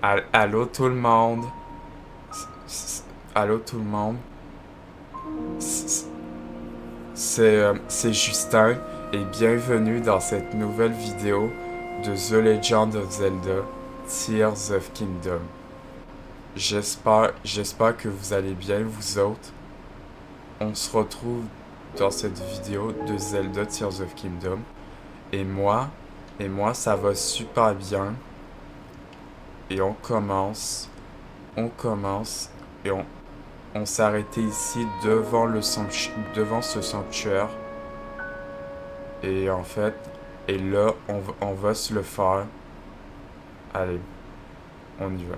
Allô tout le monde. Allô tout le monde. C'est Justin et bienvenue dans cette nouvelle vidéo de The Legend of Zelda Tears of Kingdom. J'espère que vous allez bien vous autres. On se retrouve dans cette vidéo de Zelda Tears of Kingdom et moi ça va super bien et on commence et on s'est arrêté ici devant ce sanctuaire. Et en fait, et là, on va se le faire. Allez, on y va.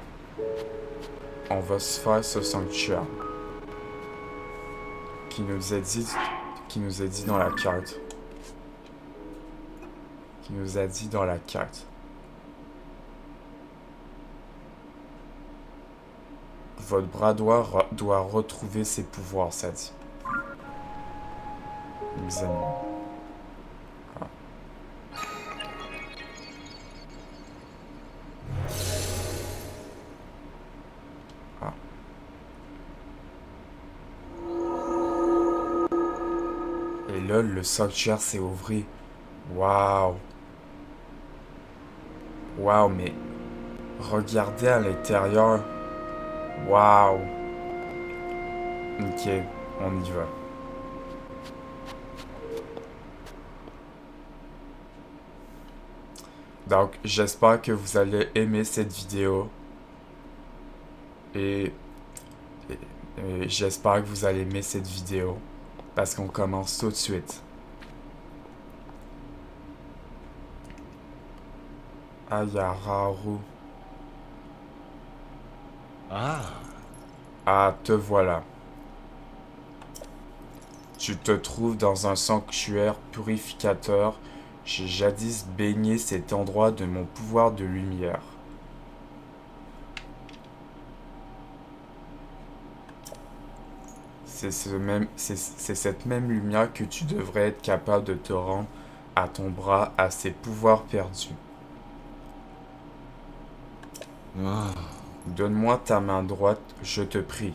On va se faire ce sanctuaire qui nous est dit, qui nous est dit dans la carte. Qui nous a dit dans la carte. Votre bras doit retrouver ses pouvoirs, ça dit. Examinons. Ah. Ah. Et là, le sanctuaire s'est ouvert. Waouh. Waouh, mais regardez à l'intérieur. Waouh. Ok, on y va. Donc, j'espère que vous allez aimer cette vidéo. Et, j'espère que vous allez aimer cette vidéo. Parce qu'on commence tout de suite. Ayararu. Ah, te voilà. Tu te trouves dans un sanctuaire purificateur. J'ai jadis baigné cet endroit de mon pouvoir de lumière. C'est cette même lumière que tu devrais être capable de te rendre à ton bras à ses pouvoirs perdus. Donne-moi ta main droite, je te prie.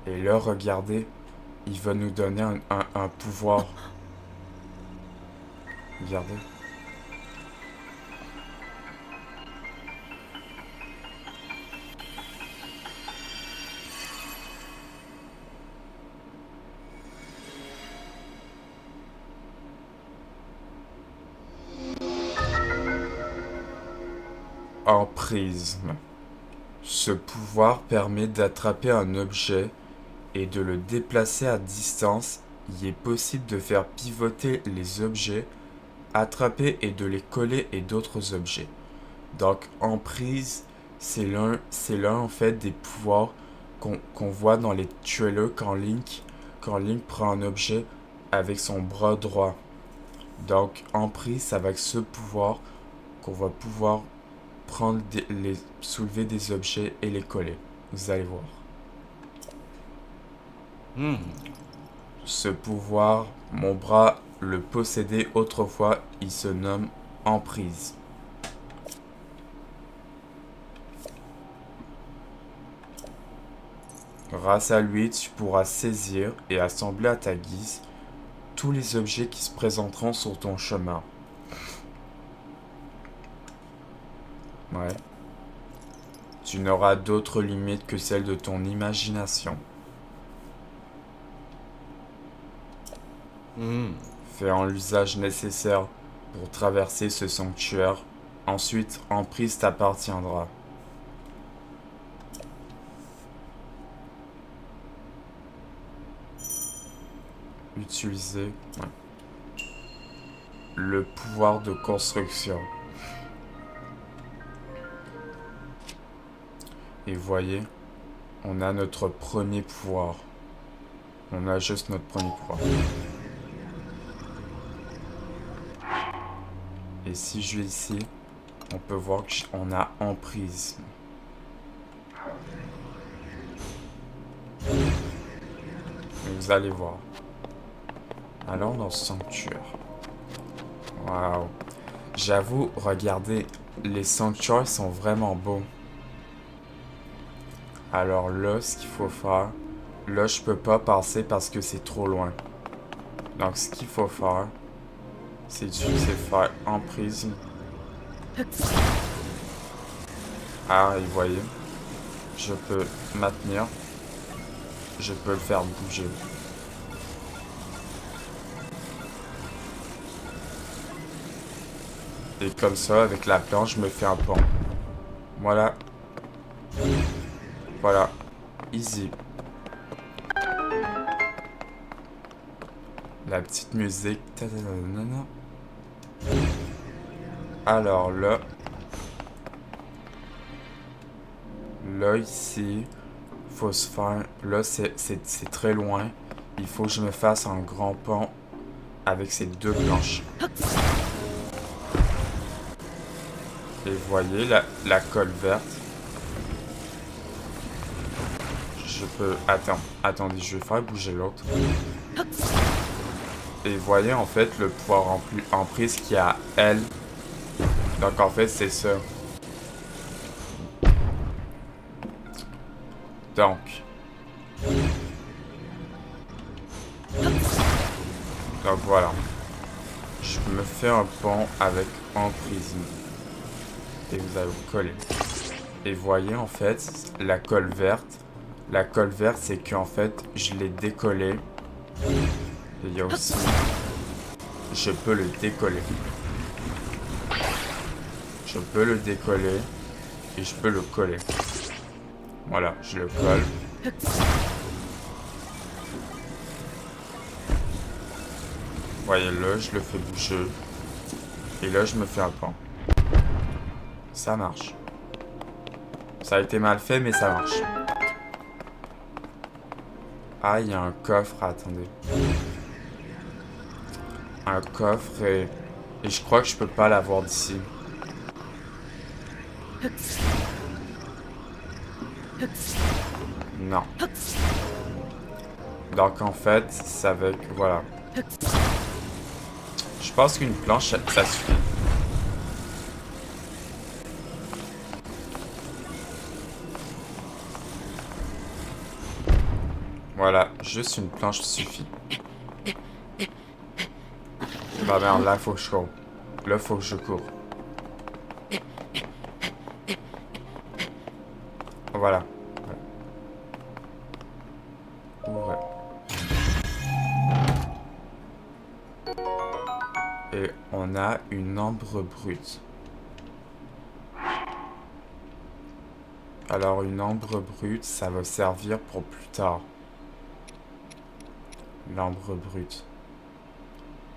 Et là, regardez, il va nous donner un pouvoir. Regardez. Emprisme. Ce pouvoir permet d'attraper un objet et de le déplacer à distance. Il est possible de faire pivoter les objets, attraper et de les coller et d'autres objets. Donc, emprise, c'est l'un en fait des pouvoirs qu'on voit dans les trailers quand Link prend un objet avec son bras droit. Donc, emprise, c'est avec ce pouvoir qu'on va pouvoir soulever des objets et les coller. Vous allez voir. Ce pouvoir, mon bras le possédait autrefois, il se nomme emprise. Grâce à lui, tu pourras saisir et assembler à ta guise tous les objets qui se présenteront sur ton chemin. Ouais. Tu n'auras d'autre limite que celle de ton imagination. Fais en l'usage nécessaire pour traverser ce sanctuaire. Ensuite, emprise t'appartiendra. Utiliser le pouvoir de construction. Et voyez, on a notre premier pouvoir. On a juste notre premier pouvoir. Et si je vais ici, on peut voir qu'on a emprise. Et vous allez voir. Allons dans ce sanctuaire. Waouh. J'avoue, regardez, les soundtracks sont vraiment beaux. Alors là, ce qu'il faut faire... Là, je peux pas passer parce que c'est trop loin. Donc, ce qu'il faut faire, c'est d'utiliser faire en prisme. Ah, et vous voyez, je peux maintenir. Je peux le faire bouger. Et comme ça, avec la planche, je me fais un pont. Voilà. Voilà. Easy. La petite musique. Alors là. Là, ici. Faut se faire... Là, c'est très loin. Il faut que je me fasse un grand pont avec ces deux planches. Et vous voyez la colle verte. Je peux... Attendez, je vais faire bouger l'autre. Et vous voyez en fait le pouvoir en prise qui a elle. Donc en fait c'est ça. Donc. Donc voilà. Je me fais un pont avec en prisme. Et vous allez vous coller. Et vous voyez en fait la colle verte. La colle verte c'est qu'en fait je l'ai décollé. Et il y a aussi... Je peux le décoller. Je peux le décoller. Et je peux le coller. Voilà, je le colle. Voyez là, je le fais bouger. Et là, je me fais un pont. Ça marche. Ça a été mal fait, mais ça marche. Ah, il y a un coffre, attendez. Un coffre et je crois que je peux pas l'avoir d'ici. Non. Donc en fait, c'est avec... Voilà. Je pense qu'une planche, ça suffit. Voilà, juste une planche suffit. Bah merde, là faut que je cours. Là faut que je cours. Voilà. Ouais. Et on a une ambre brute. Alors une ambre brute, ça va servir pour plus tard. L'ambre brute.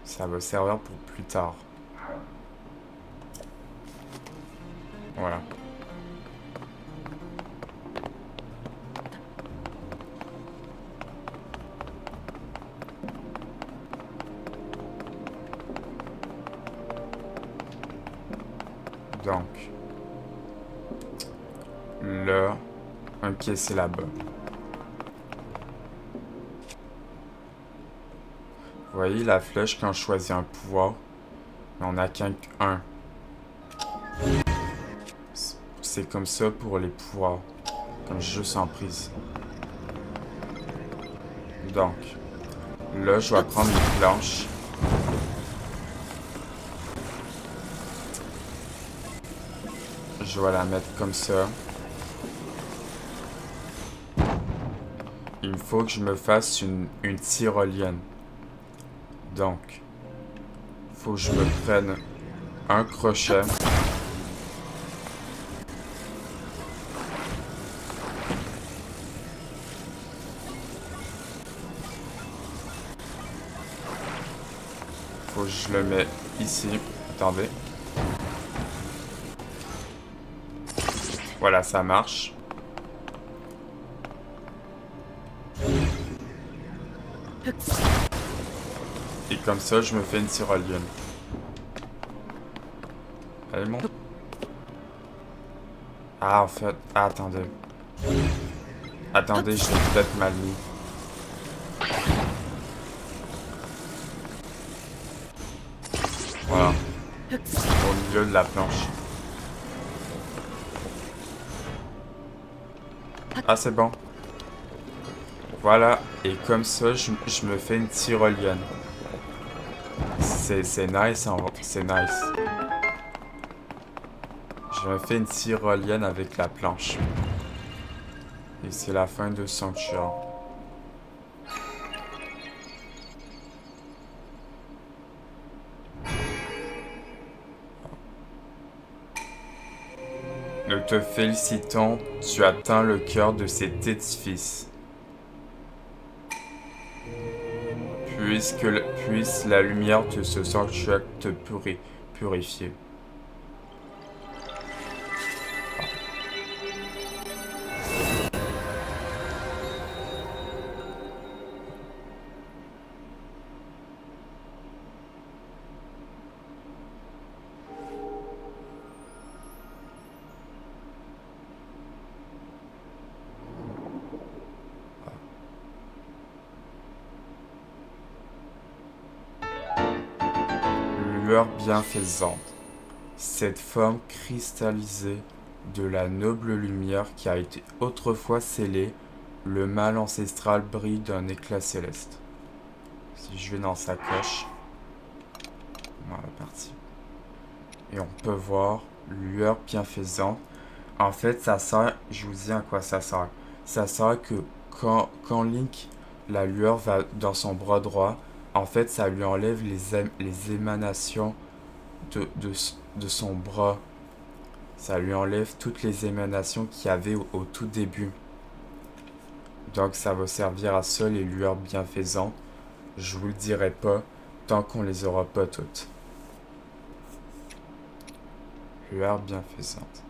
Ça va servir pour plus tard. Voilà. Donc. Là. Ok, c'est là-bas. Vous voyez la flèche quand je choisis un pouvoir, mais on n'a qu'un. C'est comme ça pour les pouvoirs, comme jeu sans prise. Donc, là je vais prendre une planche. Je vais la mettre comme ça. Il faut que je me fasse une tyrolienne. Donc, faut que je me prenne un crochet. Faut que je le mets ici. Attendez. Voilà, ça marche. Et comme ça, je me fais une tyrolienne. Elle monte. Ah, en fait... Ah, attendez. Attendez, je l'ai peut-être mal mis. Voilà. au milieu de la planche. Ah, c'est bon. Voilà, et comme ça, je me fais une tyrolienne. C'est nice, c'est nice. Je me fais une tyrolienne avec la planche. Et c'est la fin de Sanctuary. Nous te félicitons, tu as atteint le cœur de cet édifice. Puisse la lumière de ce sanctuaire te purifier. Lueur bienfaisante. Cette forme cristallisée de la noble lumière qui a été autrefois scellée, le mal ancestral brille d'un éclat céleste. Si je vais dans sa coche, voilà, parti. Et on peut voir lueur bienfaisante. En fait, ça sert, je vous dis à quoi ça sert. Ça sert que quand Link, la lueur va dans son bras droit, en fait, ça lui enlève les émanations de son bras. Ça lui enlève toutes les émanations qu'il y avait au tout début. Donc ça va servir à ça les lueurs bienfaisantes. Je vous le dirai pas tant qu'on les aura pas toutes. Lueurs bienfaisantes.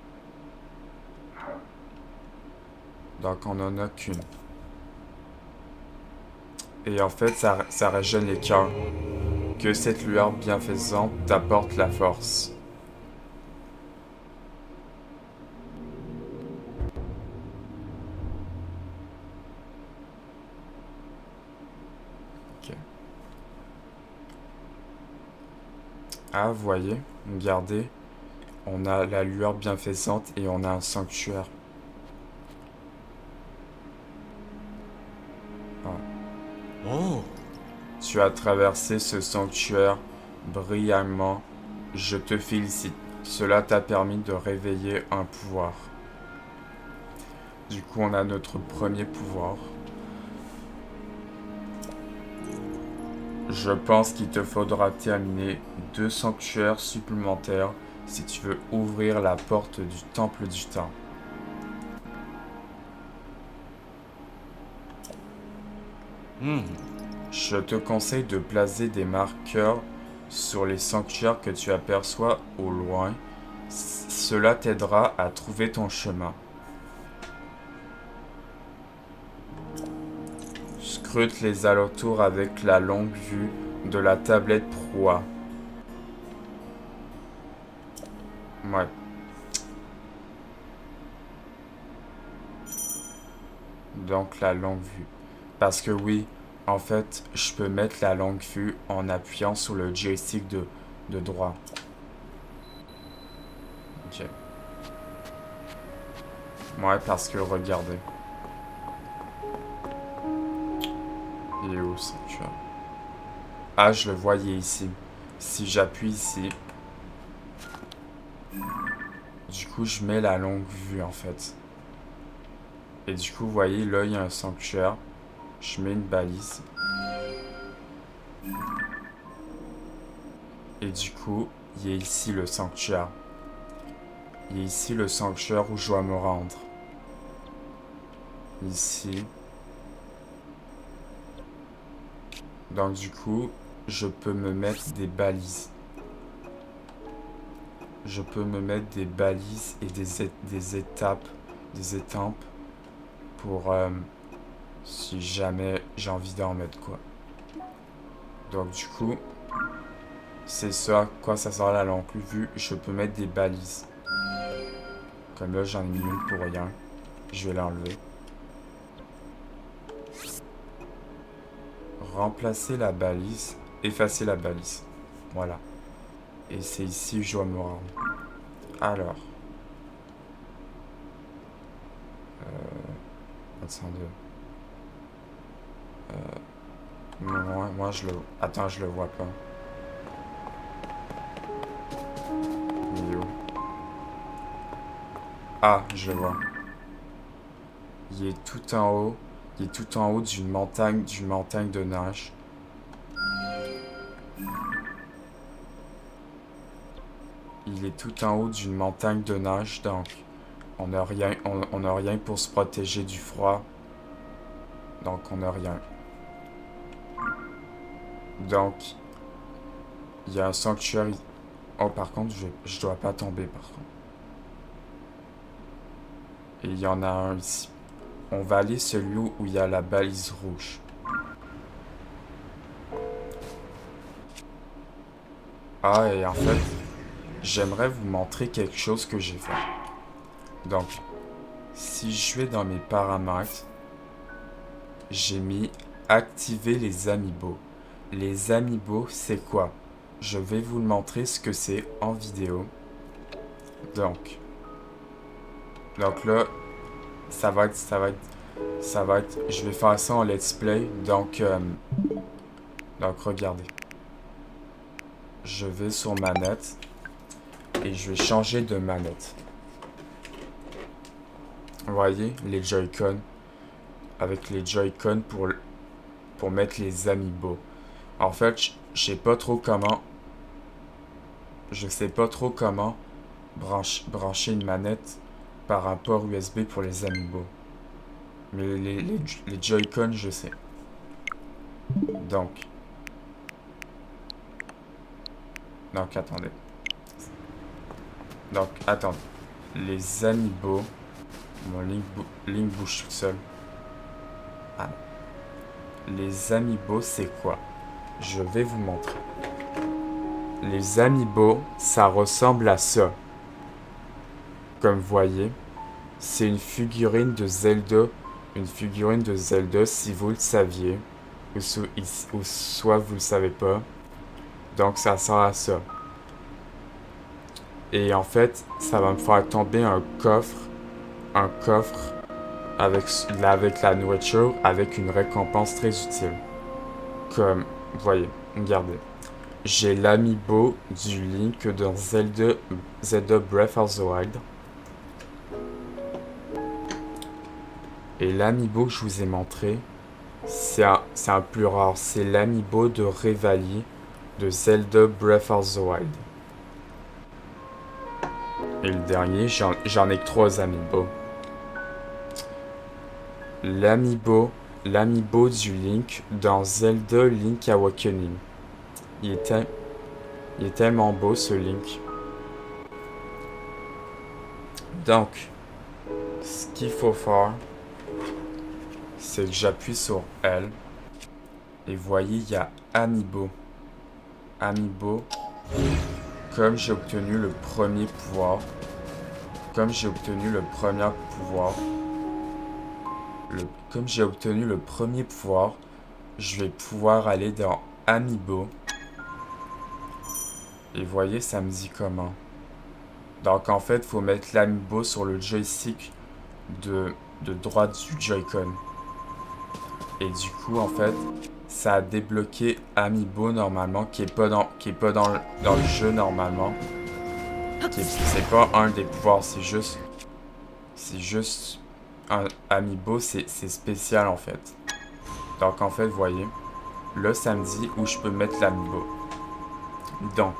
Donc on en a qu'une. Et en fait ça régène les cœurs. Que cette lueur bienfaisante t'apporte la force. Ok. Ah, vous voyez, regardez, on a la lueur bienfaisante et on a un sanctuaire. Ah. Oh. Tu as traversé ce sanctuaire brillamment. Je te félicite. Cela t'a permis de réveiller un pouvoir. Du coup, on a notre premier pouvoir. Je pense qu'il te faudra terminer 2 sanctuaires supplémentaires si tu veux ouvrir la porte du temple du temps. Je te conseille de placer des marqueurs sur les sanctuaires que tu aperçois au loin. Cela t'aidera à trouver ton chemin. Scrute les alentours avec la longue vue de la tablette proie. Ouais. Donc la longue vue. Parce que oui, en fait, je peux mettre la longue vue en appuyant sur le joystick de droit. Ok. Ouais, parce que regardez. Il est où ça, tu vois? Ah, je le voyais ici. Si j'appuie ici, du coup, je mets la longue vue en fait. Et du coup, vous voyez, là, il y a un sanctuaire. Je mets une balise. Et du coup, il y a ici le sanctuaire. Il y a ici le sanctuaire où je dois me rendre. Ici. Donc du coup, je peux me mettre des balises. Je peux me mettre des balises et des étapes, des étampes pour si jamais j'ai envie d'en mettre quoi. Donc du coup, c'est ça à quoi ça sert la longue vue. Je peux mettre des balises. Comme là, j'en ai mis une pour rien. Je vais l'enlever. Remplacer la balise. Effacer la balise. Voilà. Et c'est ici où je dois me rendre. Alors. 402. Moi je le... Attends, je le vois pas. Il est où? Ah, je le vois. Il est tout en haut. Il est tout en haut d'une montagne de neige. Il est tout en haut d'une montagne de neige, donc on n'a rien, on a rien pour se protéger du froid. Donc on n'a rien. Donc, il y a un sanctuaire. Oh, par contre, je dois pas tomber, par contre. Et il y en a un ici. On va aller celui où il y a la balise rouge. Ah, et en fait, j'aimerais vous montrer quelque chose que j'ai fait. Donc, si je vais dans mes paramètres, j'ai mis activer les amiibo. Les amiibo, c'est quoi? Je vais vous le montrer ce que c'est en vidéo. Donc là, ça va être, je vais faire ça en let's play. Donc regardez. Je vais sur manette et je vais changer de manette. Vous voyez, les Joy-Con. Avec les Joy-Con pour mettre les amiibo. En fait, je sais pas trop comment brancher une manette par un port USB pour les amiibo. Mais les Joy-Con, je sais. Donc, attendez. Donc, attendez. Les amiibo. Mon link bouge tout seul. Ah. Les amiibo, c'est quoi? Je vais vous montrer. Les amiibo, ça ressemble à ça. Comme vous voyez, c'est une figurine de Zelda. Une figurine de Zelda, si vous le saviez. Ou soit vous le savez pas. Donc ça sert à ça. Et en fait, ça va me faire tomber un coffre. Un coffre avec la nourriture, avec une récompense très utile. Comme, vous voyez, regardez. J'ai l'amiibo du Link dans Zelda Breath of the Wild. Et l'amiibo que je vous ai montré, c'est un plus rare. C'est l'amiibo de Revali de Zelda Breath of the Wild. Et le dernier, j'en ai que 3 amiibo. L'amiibo du Link dans Zelda Link Awakening. Il est tellement beau ce Link. Donc, ce qu'il faut faire, c'est que j'appuie sur L. Et vous voyez, il y a Amiibo. Amiibo. Comme j'ai obtenu le premier pouvoir. Comme j'ai obtenu le premier pouvoir, je vais pouvoir aller dans Amiibo. Et vous voyez, ça me dit comment. Donc en fait, il faut mettre l'Amiibo sur le joystick de droite du Joy-Con. Et du coup, en fait, ça a débloqué Amiibo normalement, qui est pas dans le jeu normalement. C'est pas un des pouvoirs, c'est juste un Amiibo, c'est spécial en fait. Donc en fait, vous voyez, là ça me dit où je peux mettre l'Amiibo. Donc,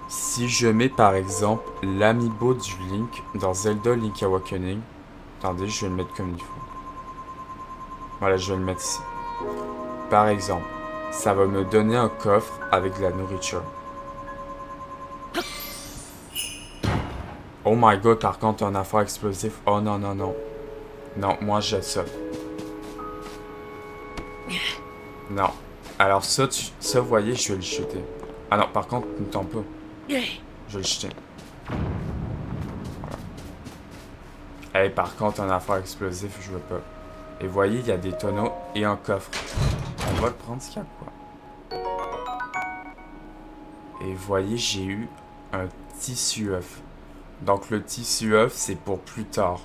si je mets par exemple l'Amiibo du Link dans Zelda Link Awakening, attendez, je vais le mettre comme il faut. Voilà, je vais le mettre ici. Par exemple, ça va me donner un coffre avec de la nourriture. Oh my god, par contre, un affaire explosif. Oh non, non, non. Non, moi, je jette ça. Non. Alors ça, vous voyez, je vais le jeter. Ah non, par contre, ne tombe pas. Je vais le jeter. Voilà. Hey, par contre, un affaire explosif, je veux pas. Et vous voyez, il y a des tonneaux et un coffre. On va le prendre, ce qu'il y a quoi. Et vous voyez, j'ai eu un tissu œuf. Donc le tissu œuf, c'est pour plus tard.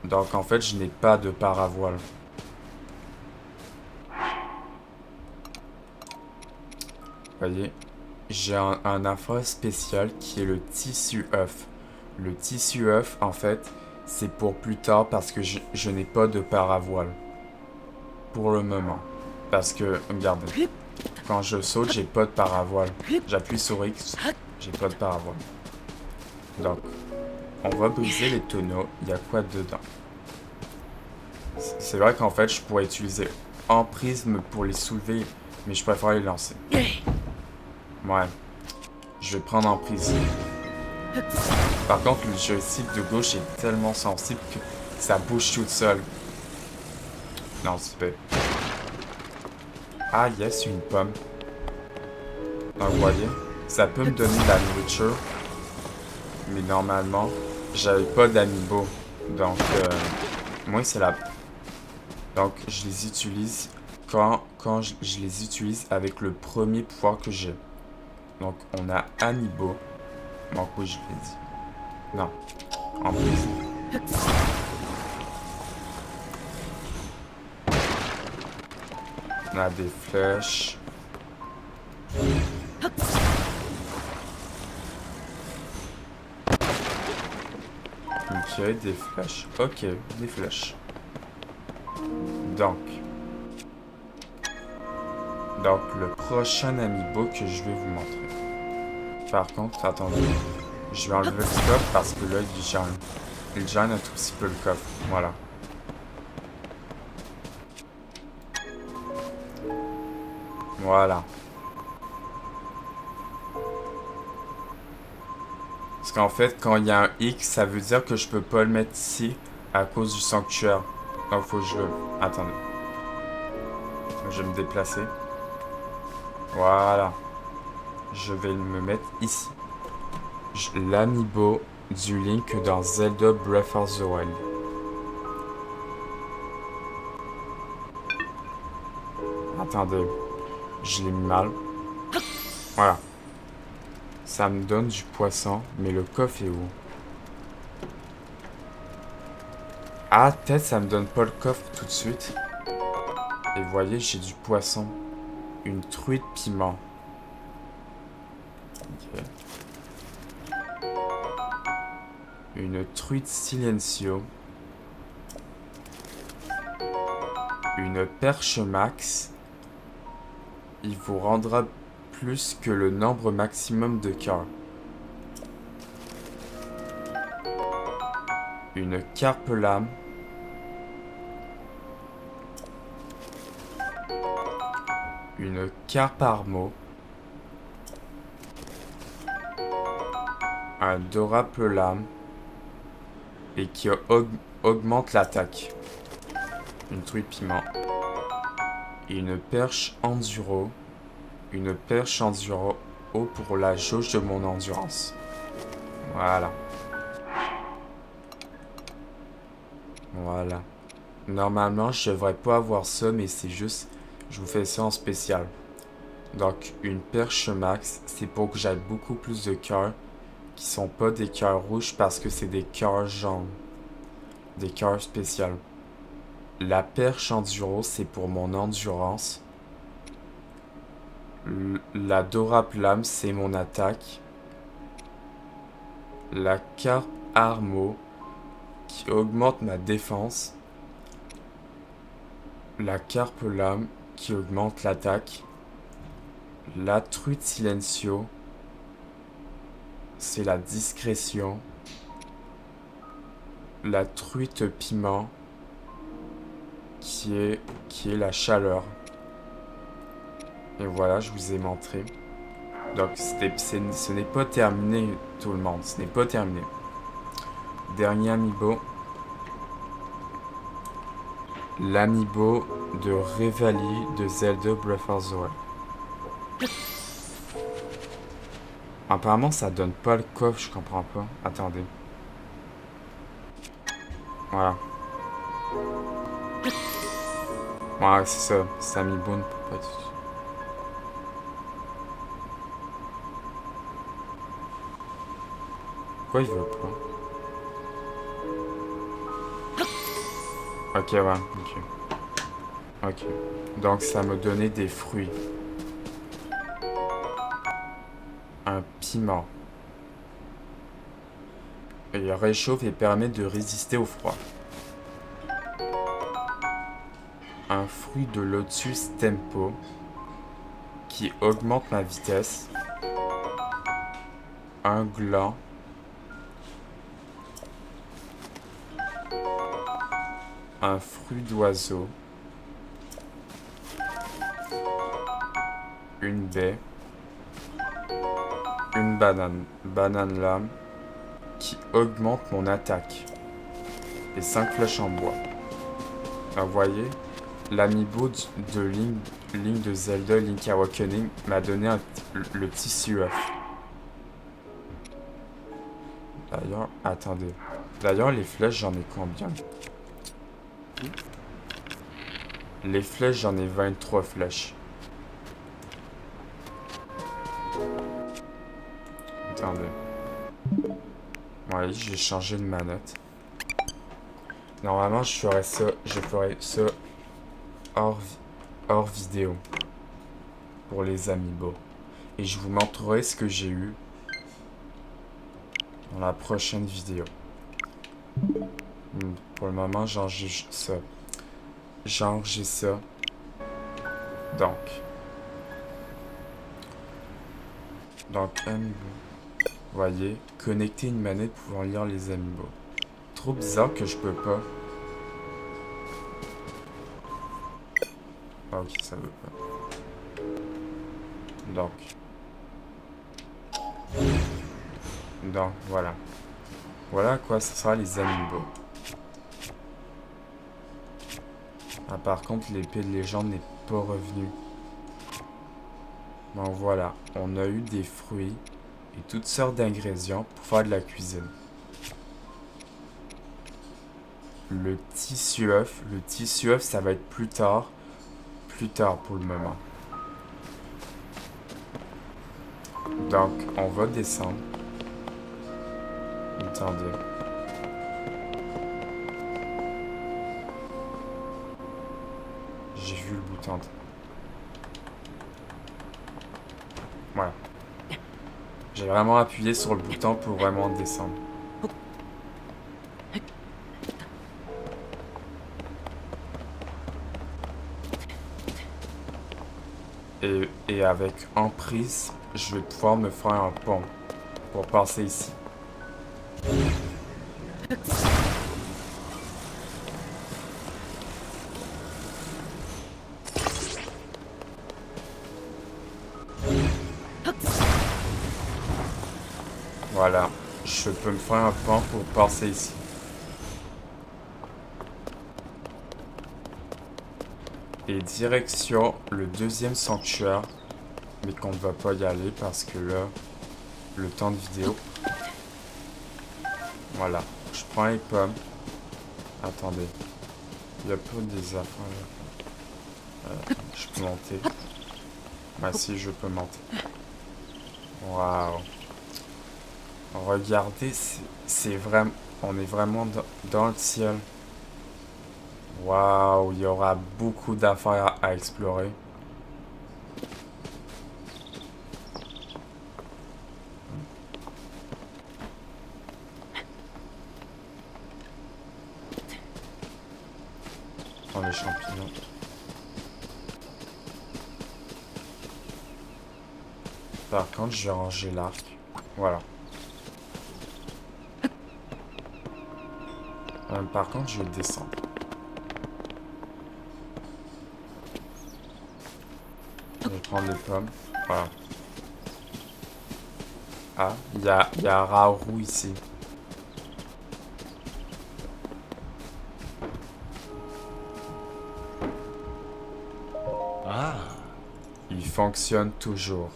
Donc en fait, je n'ai pas de paravoile. Vous voyez, j'ai un affaire spécial qui est le tissu œuf. Le tissu œuf, en fait, c'est pour plus tard parce que je n'ai pas de paravoile. Pour le moment. Parce que, regardez, quand je saute, j'ai pas de paravoile. J'appuie sur X, j'ai pas de paravoile. Donc, on va briser les tonneaux. Il y a quoi dedans? C'est vrai qu'en fait, je pourrais utiliser un prisme pour les soulever, mais je préfère les lancer. Ouais. Je vais prendre en prisme. Par contre, le joystick de gauche est tellement sensible que ça bouge toute seule. Non, c'est pas. Ah, yes, une pomme. Donc, vous voyez, ça peut me donner de la nourriture. Mais normalement, j'avais pas d'amiibo. Donc, moi, c'est la... Donc, je les utilise quand je les utilise avec le premier pouvoir que j'ai. Donc, on a amiibo. Donc, oui, je l'ai dit. Non. En plus. On a des flèches. Ok, des flèches. Ok, des flèches. Donc, le prochain amiibo que je vais vous montrer. Par contre, attendez. Je vais enlever le coffre parce que là, il gêne. Il gêne un tout petit peu le coffre. Voilà. Voilà. Parce qu'en fait, quand il y a un X, ça veut dire que je peux pas le mettre ici à cause du sanctuaire. Donc, faut que je... Attendez. Je vais me déplacer. Voilà. Je vais me mettre ici. L'amiibo du Link dans Zelda Breath of the Wild. Attendez. Je l'ai mis mal. Voilà. Ça me donne du poisson, mais le coffre est où? Ah, peut-être ça me donne pas le coffre tout de suite. Et vous voyez, j'ai du poisson. Une truite piment. Ok. Une truite silencio. Une perche max. Il vous rendra plus que le nombre maximum de cœurs. Une carpe lame. Une carpe armo. Un dorape lame. Et qui augmente l'attaque. Une truite piment. Une perche enduro. Une perche enduro pour la jauge de mon endurance. Voilà. Voilà. Normalement, je devrais pas avoir ça, mais c'est juste... Je vous fais ça en spécial. Donc, une perche max, c'est pour que j'aie beaucoup plus de cœurs qui sont pas des cœurs rouges parce que c'est des cœurs jaunes. Des cœurs spéciaux. La perche enduro, c'est pour mon endurance. La dorape lame, c'est mon attaque. La carpe armo, qui augmente ma défense. La carpe lame, qui augmente l'attaque. La truite silencio, c'est la discrétion. La truite piment, qui est la chaleur. Et voilà, je vous ai montré. Donc, ce n'est pas terminé, tout le monde. Ce n'est pas terminé. Dernier amiibo. L'amiibo de Revali de Zelda Breath of the Wild. Apparemment, ça donne pas le coffre, je comprends pas. Attendez. Voilà. Ouais, c'est ça. Cet amiibo ne peut pas être... Pourquoi il veut pas? Ok, ouais, ok. Ok. Donc ça me donnait des fruits. Un piment. Et il réchauffe et permet de résister au froid. Un fruit de Lotus Tempo qui augmente ma vitesse. Un gland. Un fruit d'oiseau. Une baie. Une banane. Banane lame qui augmente mon attaque. Et 5 flèches en bois. Ah, vous voyez, l'amiibo de Link de Zelda Link Awakening m'a donné le petit CUF. D'ailleurs, attendez. D'ailleurs, les flèches, j'en ai combien? Les flèches, j'en ai 23 flèches. Attendez. Ouais, j'ai changé de manette. Normalement, je ferais ça hors vidéo. Pour les amiibo. Et je vous montrerai ce que j'ai eu dans la prochaine vidéo. Pour le moment, j'enregistre ça. J'enregistre ça. Donc, amiibo. Voyez, connecter une manette pouvant lire les amiibo. Trop bizarre que je peux pas. Ah, ok, ça veut pas. Donc, voilà. Voilà à quoi ça sera les amiibo. Ah, par contre, l'épée de légende n'est pas revenue. Bon, voilà. On a eu des fruits et toutes sortes d'ingrédients pour faire de la cuisine. Le tissu œuf, ça va être plus tard pour le moment. Donc, on va descendre. Attendez. J'ai vu le bouton. Voilà. J'ai vraiment appuyé sur le bouton pour vraiment descendre. Et avec emprise, je vais pouvoir me faire un pont pour passer ici. Voilà, je peux me faire un pont pour passer ici. Et direction le deuxième sanctuaire, mais qu'on ne va pas y aller parce que là, le temps de vidéo. Voilà, je prends les pommes. Attendez, il y a pas des affaires là. Je peux monter. Bah si, je peux monter. Waouh. Regardez, c'est vraiment... On est vraiment dans le ciel. Waouh, il y aura beaucoup d'affaires à explorer. Dans les champignons. Par contre, je vais ranger l'arc. Voilà. Par contre, je vais descendre. Je vais prendre les pommes. Voilà. Ah, il y a un Raoru ici. Ah, Il fonctionne toujours.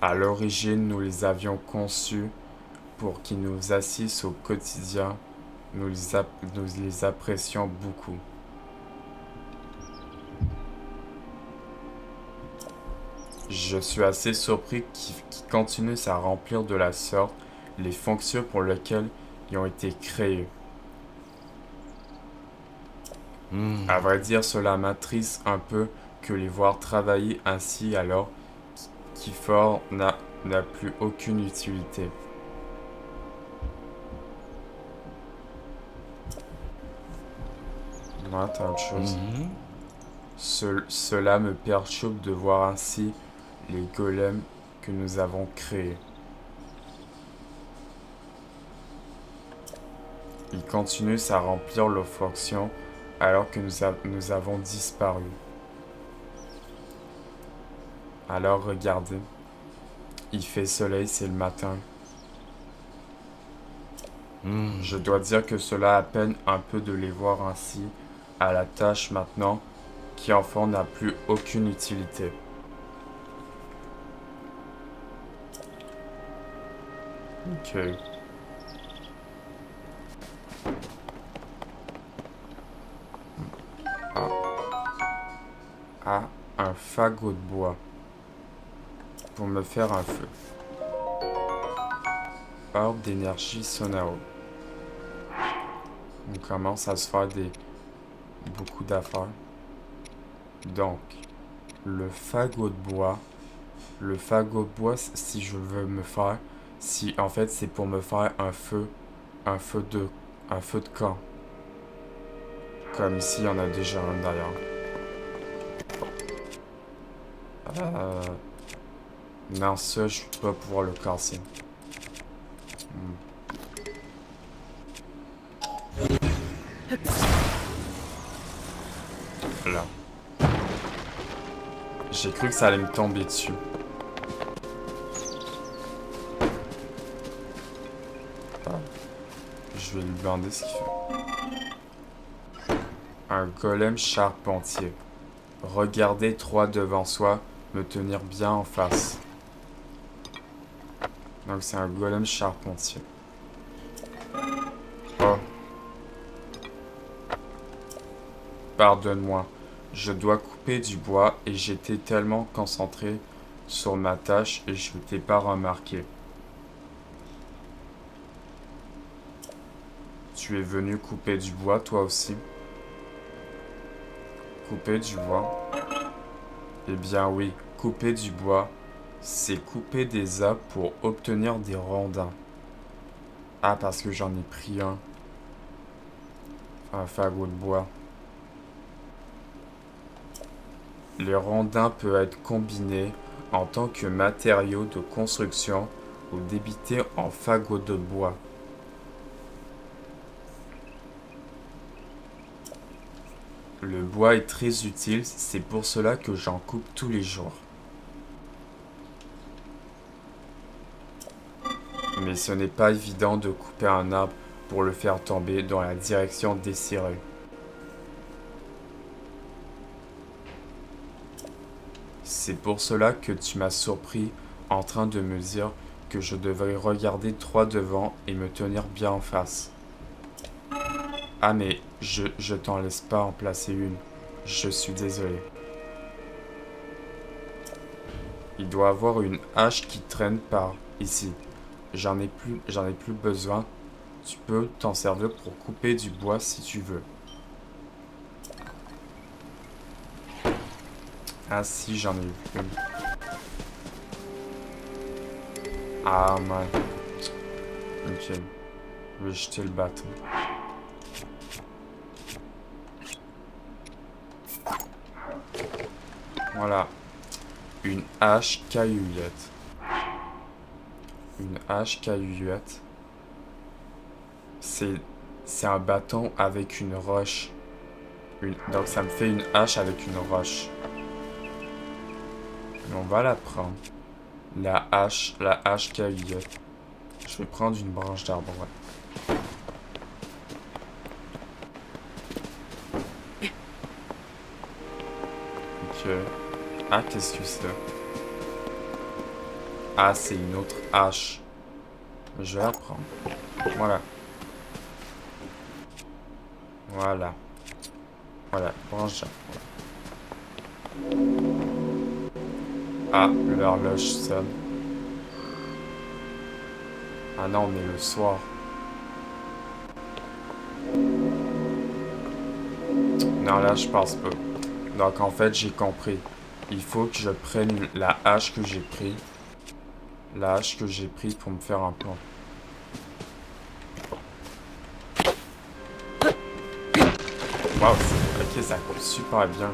À l'origine, nous les avions conçus pour qu'ils nous assistent au quotidien. Nous les apprécions beaucoup. Je suis assez surpris qu'ils continuent à remplir de la sorte les fonctions pour lesquelles ils ont été créés. À vrai dire, cela m'attriste un peu que les voir travailler ainsi alors qu'Ifor n'a plus aucune utilité. Ouais, t'as autre chose. Cela me perturbe de voir ainsi les golems que nous avons créés. Ils continuent à remplir leurs fonctions alors que nous avons disparu. Alors regardez, il fait soleil, c'est le matin. Je dois dire que cela peine un peu de les voir ainsi à la tâche maintenant qui enfant n'a plus aucune utilité. Ok. Ah. Ah, un fagot de bois pour me faire un feu. Orbe d'énergie Sonao. On commence à se faire beaucoup d'affaires. Donc, le fagot de bois. Le fagot de bois, si je veux me faire, si en fait c'est pour me faire un feu de, un feu de camp. Comme ici, il y en a déjà un d'ailleurs. Non, ça, je vais pas pouvoir le casser. Là. J'ai cru que ça allait me tomber dessus. Attends. Je vais lui demander ce qu'il fait. Un golem charpentier. Regardez trois devant soi, me tenir bien en face. Donc c'est un golem charpentier. Oh. Pardonne-moi. Je dois couper du bois et j'étais tellement concentré sur ma tâche et je ne t'ai pas remarqué. Tu es venu couper du bois toi aussi? Couper du bois? Eh bien oui, couper du bois, c'est couper des arbres pour obtenir des rondins. Ah, parce que j'en ai pris un fagot de bois. Les rondins peuvent être combinés en tant que matériau de construction ou débités en fagots de bois. Le bois est très utile, c'est pour cela que j'en coupe tous les jours. Mais ce n'est pas évident de couper un arbre pour le faire tomber dans la direction désirée. C'est pour cela que tu m'as surpris en train de me dire que je devrais regarder droit devant et me tenir bien en face. Ah mais je t'en laisse pas en placer une. Je suis désolé. Il doit avoir une hache qui traîne par ici. J'en ai plus besoin. Tu peux t'en servir pour couper du bois si tu veux. Ah si, j'en ai eu une. Ah man. Ok. Je vais jeter le bâton. Voilà. Une hache caillouillette. Une hache caillouillette. C'est un bâton avec une roche. Donc ça me fait une hache avec une roche. On va la prendre. La hache caillouillette. Je vais prendre une branche d'arbre. Ouais. Ok. Ah, qu'est-ce que c'est? Ah, c'est une autre hache. Je vais la prendre. Voilà. Voilà. Voilà, branche d'arbre. Ah, l'horloge sonne. Ah non, on est le soir. Non, là, je pense pas. Donc, en fait, j'ai compris. Il faut que je prenne la hache que j'ai pris. La hache que j'ai prise pour me faire un plan. Waouh, ok, ça coupe super bien.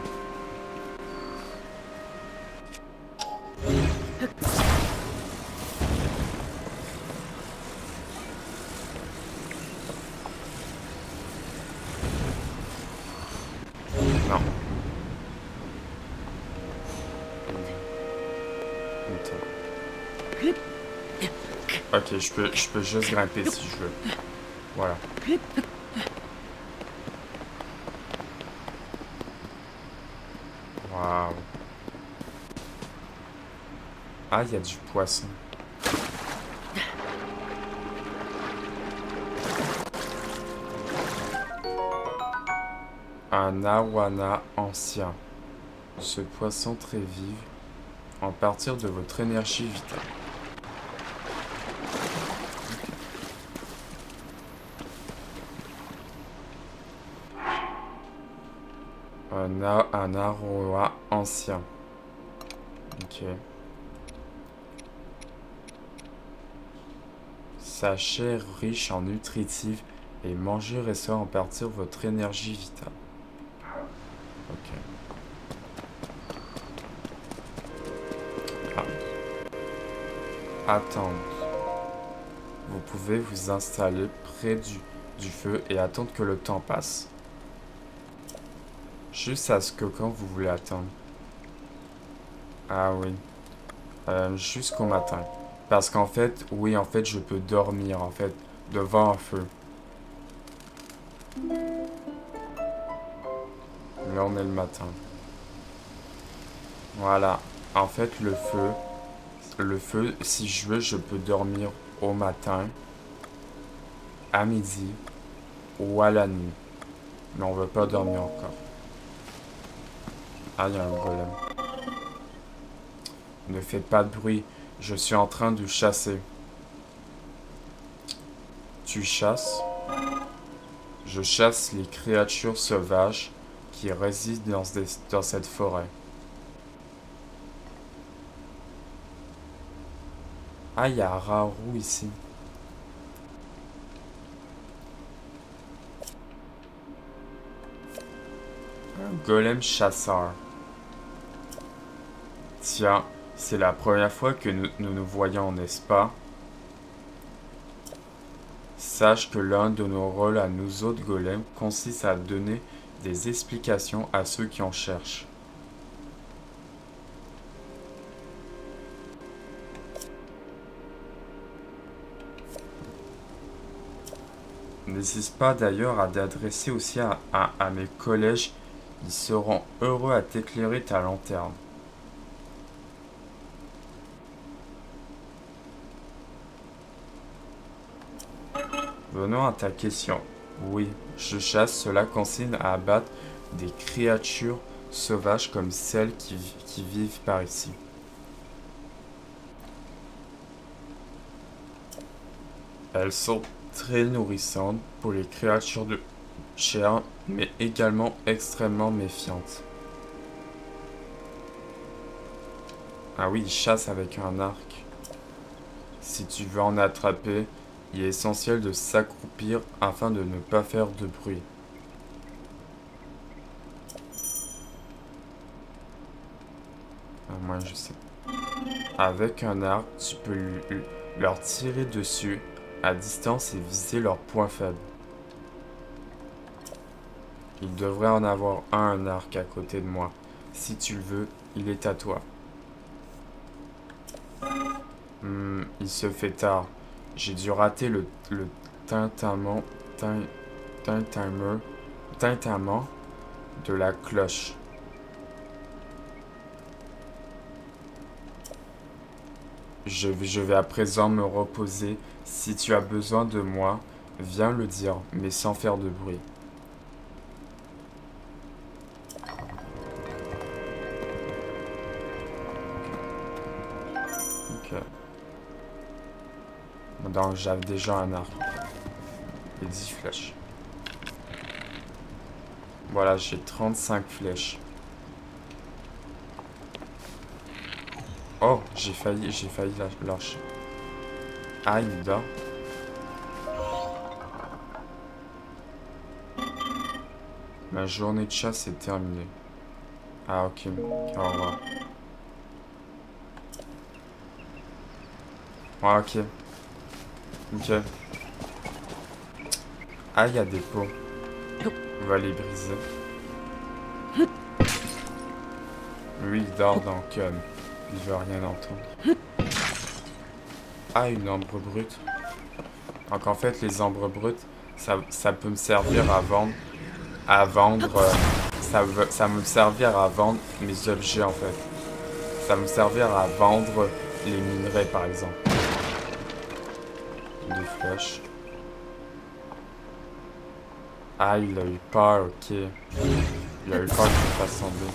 Non. Attends. Ok, je peux juste grimper si je veux. Voilà. Waouh. Ah, il y a du poisson. Un awana ancien. Ce poisson très vif en partir de votre énergie vitale. Un aroa ancien. Ok. Sa chair riche en nutritifs et manger ressort en partir de votre énergie vitale. Ok. Ah. Attendre. Vous pouvez vous installer près du feu et attendre que le temps passe. Juste à ce que quand vous voulez attendre. Ah oui. Jusqu'au matin. Parce qu'en fait, oui, en fait, je peux dormir, en fait, devant un feu. Là, on est le matin. Voilà. En fait, le feu, si je veux, je peux dormir au matin, à midi ou à la nuit. Mais on veut pas dormir encore. Ah, il y a un golem. Ne faites pas de bruit. Je suis en train de chasser. Tu chasses? Je chasse les créatures sauvages qui résident dans cette forêt. Ah, il y a un Raoult ici. Un golem chasseur. Tiens, c'est la première fois que nous voyons, n'est-ce pas? Sache que l'un de nos rôles à nous autres golems consiste à donner des explications à ceux qui en cherchent. N'hésite pas d'ailleurs à t'adresser aussi à mes collèges. Ils seront heureux à t'éclairer ta lanterne. Venons à ta question. Oui, je chasse, cela consiste à abattre des créatures sauvages comme celles qui vivent par ici. Elles sont très nourrissantes pour les créatures de chair, mais également extrêmement méfiantes. Ah oui, ils chassent avec un arc. Si tu veux en attraper, il est essentiel de s'accroupir afin de ne pas faire de bruit. Ah, moi je sais. Avec un arc, tu peux leur tirer dessus à distance et viser leurs points faibles. Il devrait en avoir un arc à côté de moi. Si tu le veux, il est à toi. Il se fait tard. J'ai dû rater le tintement, tintement de la cloche. Je vais à présent me reposer. Si tu as besoin de moi, viens le dire, mais sans faire de bruit. Ok. Donc j'avais déjà un arc. Et 10 flèches. Voilà, j'ai 35 flèches. Oh, j'ai failli lâcher. Ah, il dort. Ma journée de chasse est terminée. Ah, ok. Au revoir. Ah, ok. Ok. Ah, il y a des pots. On va les briser. Lui, il dort, donc il veut rien entendre. Ah, une ambre brute. Donc en fait, les ambres brutes, ça peut me servir à vendre. Ça me servir à vendre mes objets, en fait. Ça me servir à vendre les minerais, par exemple. Des flèches. Ah, il a eu peur, ok. Il a eu peur que je me fasse tomber.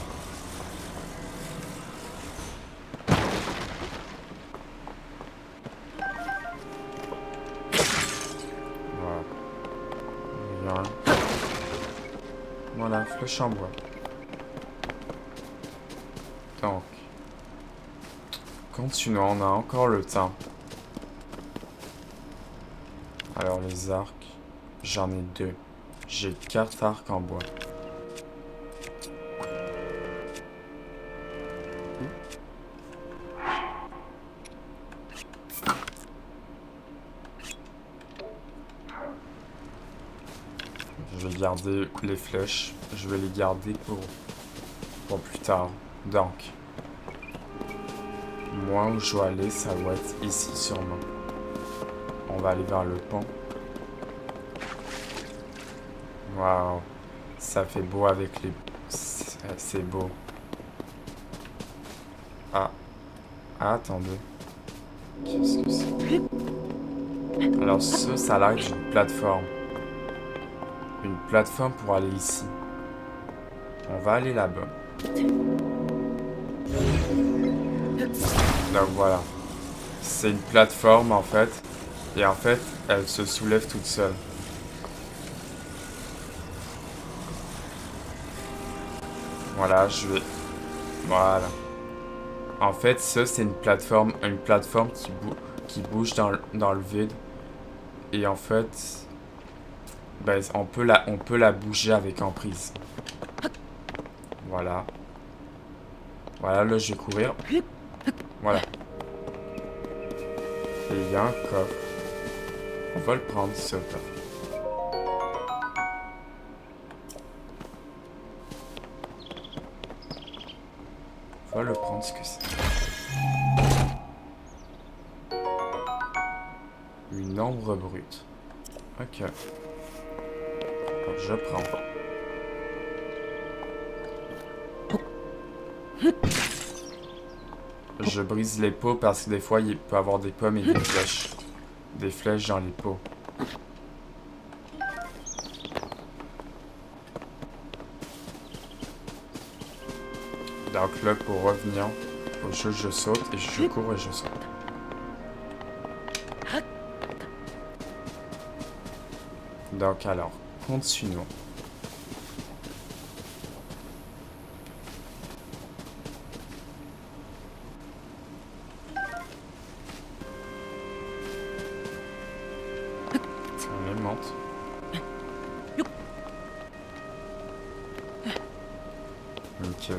Voilà. Rien. Voilà, flèche en bois. Donc. Continuons, on a encore le temps. Alors, les arcs. J'en ai 2. J'ai 4 arcs en bois. Je vais garder les flèches. Je vais les garder pour plus tard. Donc, moi où je dois aller, ça doit être ici sûrement. On va aller vers le pont. Waouh, ça fait beau avec les... C'est beau. Ah, attendez. Qu'est-ce que c'est? Alors ça a l'air d'une plateforme. Une plateforme pour aller ici. On va aller là-bas. Donc voilà. C'est une plateforme en fait. Et en fait, elle se soulève toute seule. Voilà, je vais... Voilà. En fait, ça, c'est une plateforme qui bouge dans le vide. Et en fait, ben, on peut la bouger avec emprise. Voilà. Voilà, là, je vais courir. Voilà. Et il y a un coffre. On va le prendre, ce coffre. On va le prendre, ce que c'est. Une ombre brute. Ok. Je prends. Je brise les pots parce que des fois, il peut y avoir des pommes et des flèches. Des flèches dans les pots. Donc là, pour revenir au jeu, je saute et je cours et je saute. Donc alors, continuons. On les monte. Ok.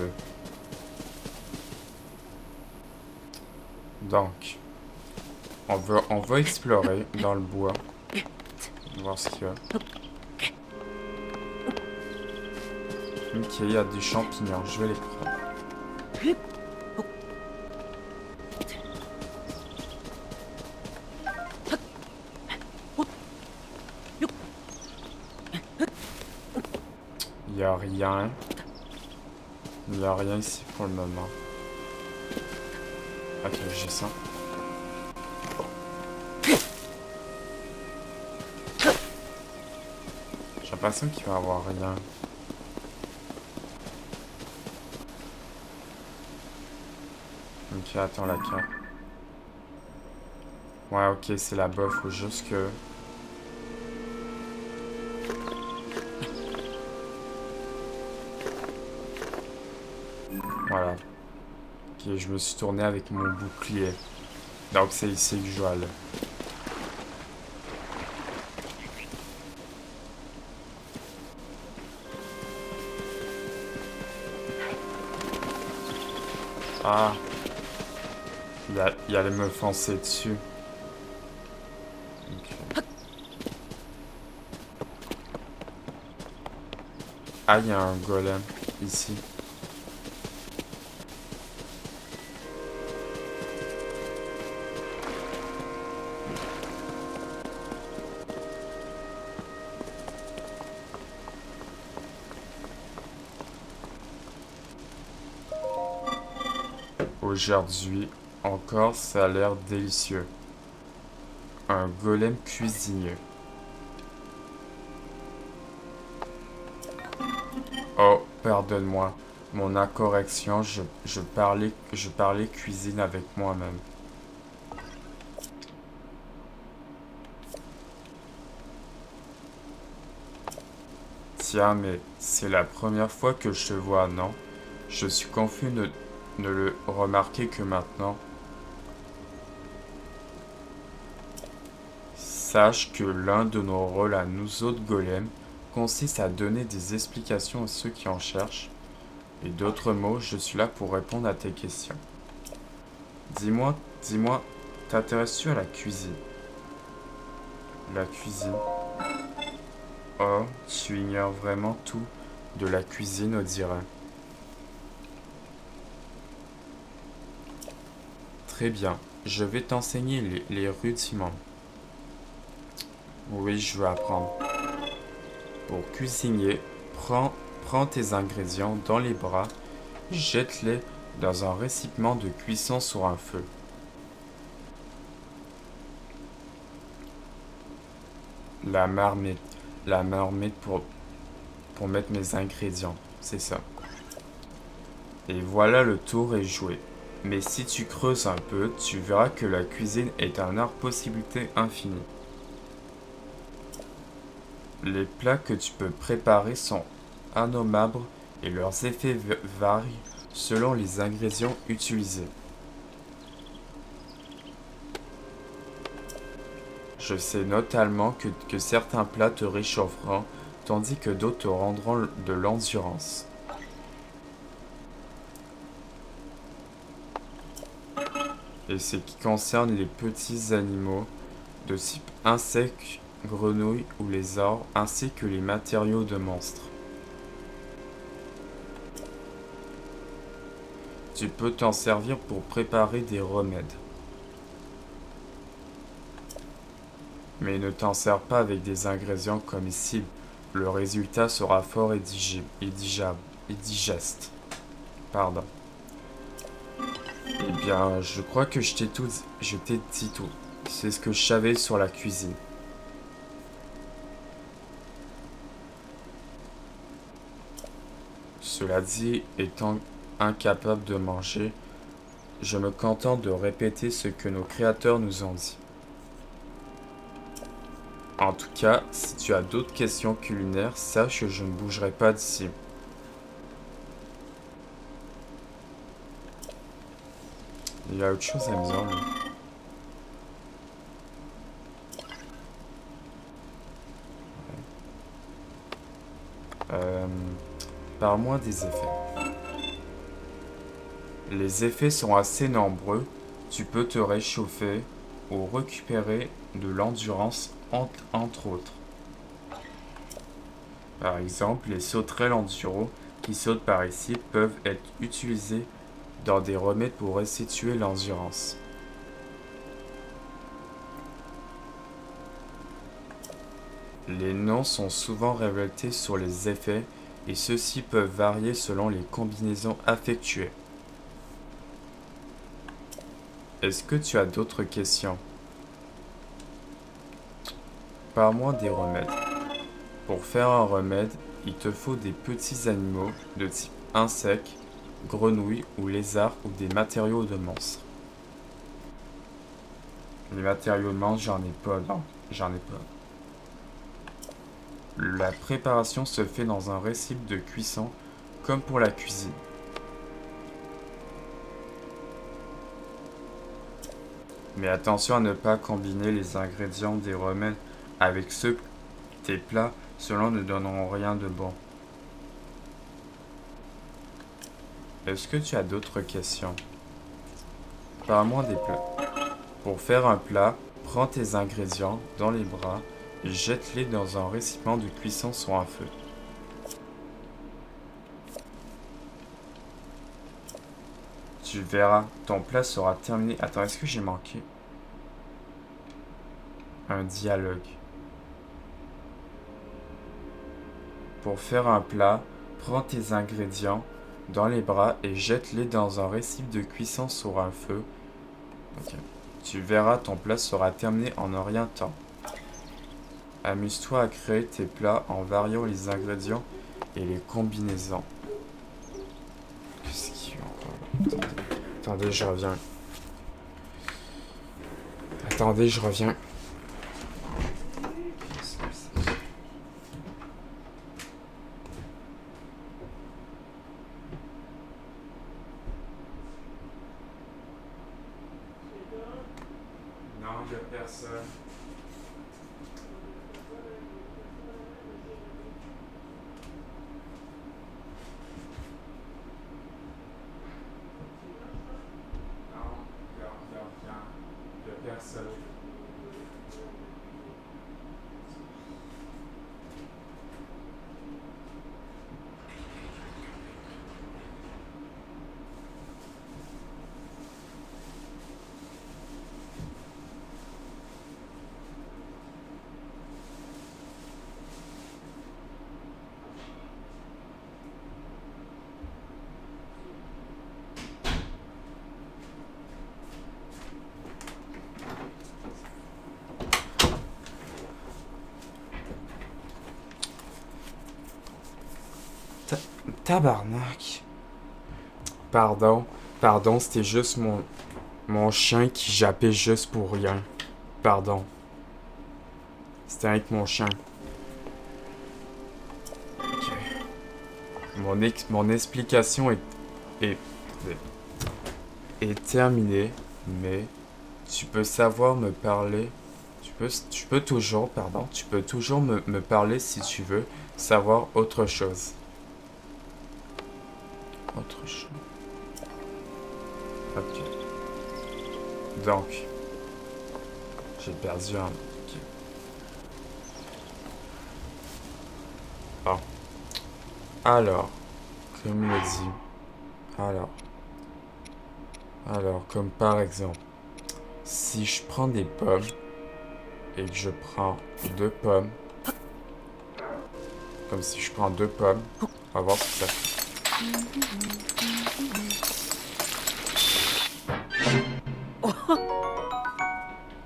Donc, on va explorer dans le bois. Voir ce qu'il y a. Ok, il y a des champignons, je vais les prendre. Il y a rien. Il y a rien ici pour le moment. Ok, j'ai ça. J'ai l'impression qu'il va y avoir rien. Ok, attends la carte. Ouais, ok, c'est la bof. Faut juste que... Voilà. Ok, je me suis tourné avec mon bouclier. Donc c'est ici que je dois aller. Ah, il allait me foncer dessus. Ok. Ah, il y a un golem ici. Aujourd'hui, encore, ça a l'air délicieux. Un golem cuisinier. Oh, pardonne-moi. Mon incorrection, je parlais cuisine avec moi-même. Tiens, mais c'est la première fois que je te vois, non? Je suis confus de ne le remarquer que maintenant. Sache que l'un de nos rôles à nous autres golems consiste à donner des explications à ceux qui en cherchent. Et d'autres mots, je suis là pour répondre à tes questions. Dis-moi, t'intéresses-tu à la cuisine? La cuisine? Oh, tu ignores vraiment tout de la cuisine, on dirait. Très bien, je vais t'enseigner les rudiments. Oui, je veux apprendre. Pour cuisiner, prends tes ingrédients dans les bras, jette-les dans un récipient de cuisson sur un feu. La marmite. La marmite pour mettre mes ingrédients, c'est ça. Et voilà, le tour est joué. Mais si tu creuses un peu, tu verras que la cuisine est un art possibilité infini. Les plats que tu peux préparer sont innommables et leurs effets varient selon les ingrédients utilisés. Je sais notamment que certains plats te réchaufferont, tandis que d'autres te rendront de l'endurance. Et ce qui concerne les petits animaux, de type insectes, grenouilles ou lézards, ainsi que les matériaux de monstres. Tu peux t'en servir pour préparer des remèdes. Mais ne t'en sers pas avec des ingrédients comme ici. Le résultat sera fort et digeste. Pardon. Eh bien, je crois que je t'ai dit tout. C'est ce que je savais sur la cuisine. Cela dit, étant incapable de manger, je me contente de répéter ce que nos créateurs nous ont dit. En tout cas, si tu as d'autres questions culinaires, sache que je ne bougerai pas d'ici. Il y a autre chose à me dire, là. Euh, Parle-moi des effets. Les effets sont assez nombreux. Tu peux te réchauffer ou récupérer de l'endurance entre autres. Par exemple, les sauterelles enduro qui sautent par ici peuvent être utilisées dans des remèdes pour restituer l'endurance. Les noms sont souvent révélés sur les effets et ceux-ci peuvent varier selon les combinaisons effectuées. Est-ce que tu as d'autres questions? Parle-moi des remèdes. Pour faire un remède, il te faut des petits animaux de type insectes, grenouilles ou lézards ou des matériaux de monstres. Les matériaux de menthe, j'en ai pas, non. J'en ai pas. La préparation se fait dans un récipient de cuisson, comme pour la cuisine. Mais attention à ne pas combiner les ingrédients des remèdes avec ceux de tes plats, cela ne donneront rien de bon. Est-ce que tu as d'autres questions? Parle-moi des plats. Pour faire un plat, prends tes ingrédients dans les bras et jette-les dans un récipient de cuisson sur un feu. Tu verras, ton plat sera terminé. Attends, est-ce que j'ai manqué un dialogue? Pour faire un plat, prends tes ingrédients dans les bras et jette-les dans un récipient de cuisson sur un feu. Ok. Tu verras, ton plat sera terminé en un rien de temps. Amuse-toi à créer tes plats en variant les ingrédients et les combinaisons. Qu'est-ce qu'il y a encore? Attendez, je reviens. Attendez, je reviens. Non, il n'y a personne. Non, il n'y a personne. Tabarnak. Pardon, c'était juste mon chien qui jappait juste pour rien. Pardon. C'était avec mon chien. Ok. Mon explication est, est terminée, mais tu peux savoir me parler. Tu peux toujours, tu peux toujours me parler si tu veux savoir autre chose. Autre chose. Ok. Donc, j'ai perdu un. Ok. Bon. Alors, comme il le dit. Alors, comme par exemple, si je prends des pommes et que je prends 2 pommes, comme si je prends 2 pommes, on va voir ce que ça fait.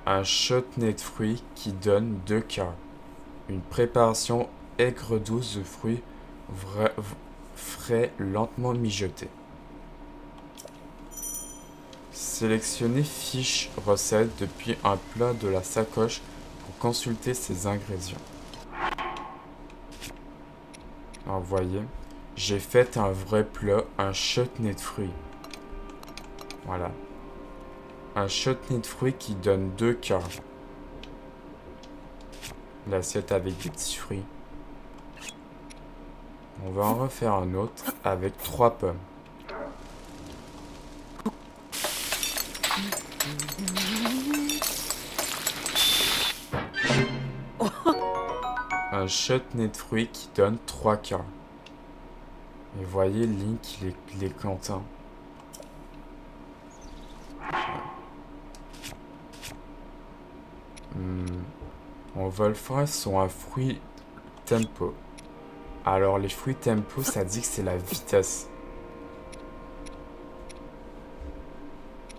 Un chutney de fruits qui donne 2 cœurs. Une préparation aigre-douce de fruits frais lentement mijotés. Sélectionnez fiche recette depuis un plat de la sacoche pour consulter ses ingrédients. Alors, voyez, j'ai fait un vrai plat, un chutney de fruits. Voilà. Un chutney de fruits qui donne 2 cœurs. L'assiette avec des petits fruits. On va en refaire un autre avec 3 pommes. Un chutney de fruits qui donne 3 cœurs. Et voyez, Link, il est content. On va le faire sur un fruit tempo. Alors, les fruits tempo, ça dit que c'est la vitesse.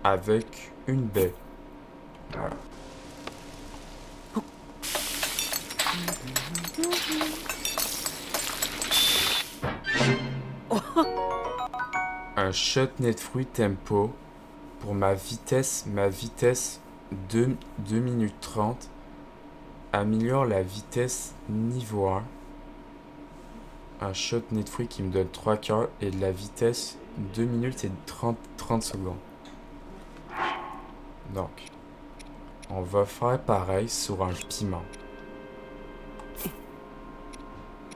Avec une baie. Voilà. Un chutney de fruits tempo pour ma vitesse 2 minutes 30. Améliore la vitesse niveau 1. Un chutney de fruits qui me donne 3 cœurs et de la vitesse 2 minutes et 30 secondes. Donc, on va faire pareil sur un piment.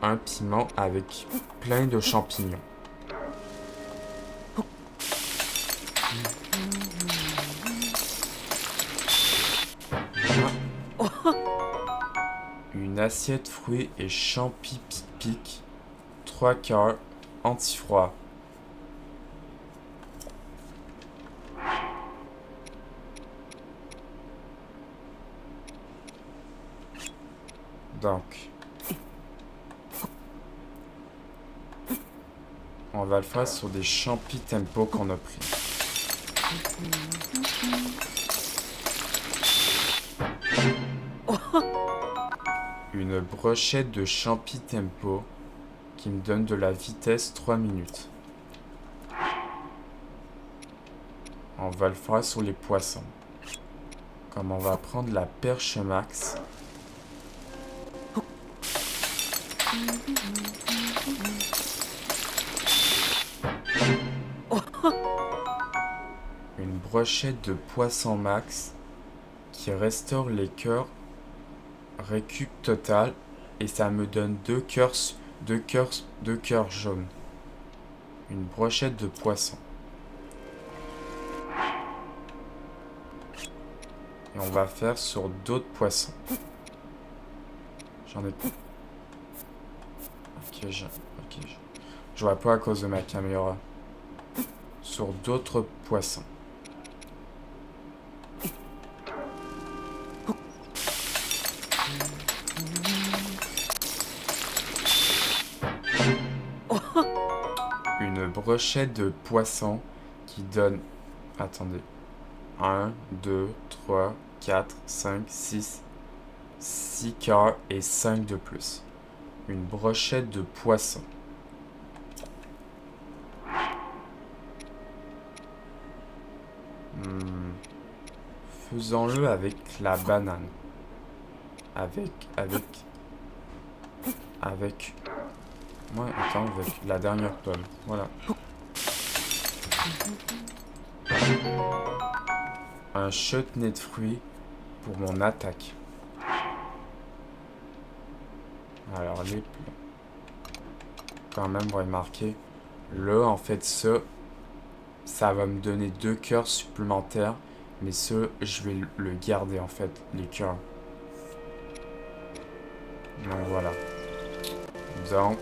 Un piment avec plein de champignons. Une assiette fruits et champi pic-pic. 3 cœurs anti-froid. Donc, on va le faire sur des champis tempo qu'on a pris. Une brochette de champis tempo qui me donne de la vitesse 3 minutes. On va le faire sur les poissons. Comme on va prendre la perche max. Une brochette de poisson max qui restaure les cœurs récup total et ça me donne 2 cœurs jaunes. Une brochette de poisson. Et on va faire sur d'autres poissons. J'en ai pas. Ok, je vois pas à cause de ma caméra. Sur d'autres poissons. Une brochette de poisson qui donne... Attendez. 1, 2, 3, 4, 5, 6. 6 cœurs et 5 de plus. Une brochette de poisson. Faisons-le avec la banane. Avec... Moi, attends, avec la dernière pomme. Voilà. Un chutney de fruits pour mon attaque. Alors, les plats. Quand même, on va marquer. Là, en fait, ça va me donner 2 cœurs supplémentaires. Mais je vais le garder, en fait, les cœurs. Donc, voilà. Donc,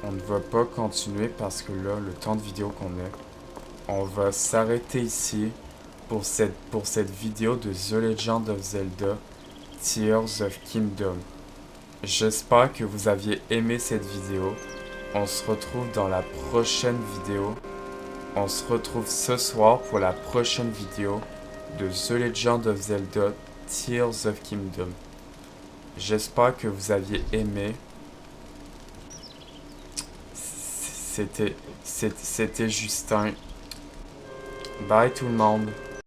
on ne va pas continuer parce que là, le temps de vidéo qu'on a, on va s'arrêter ici pour cette vidéo de The Legend of Zelda Tears of Kingdom. J'espère que vous aviez aimé cette vidéo. On se retrouve dans la prochaine vidéo. On se retrouve ce soir pour la prochaine vidéo de The Legend of Zelda Tears of Kingdom. J'espère que vous aviez aimé. C'était Justin. Bye tout le monde.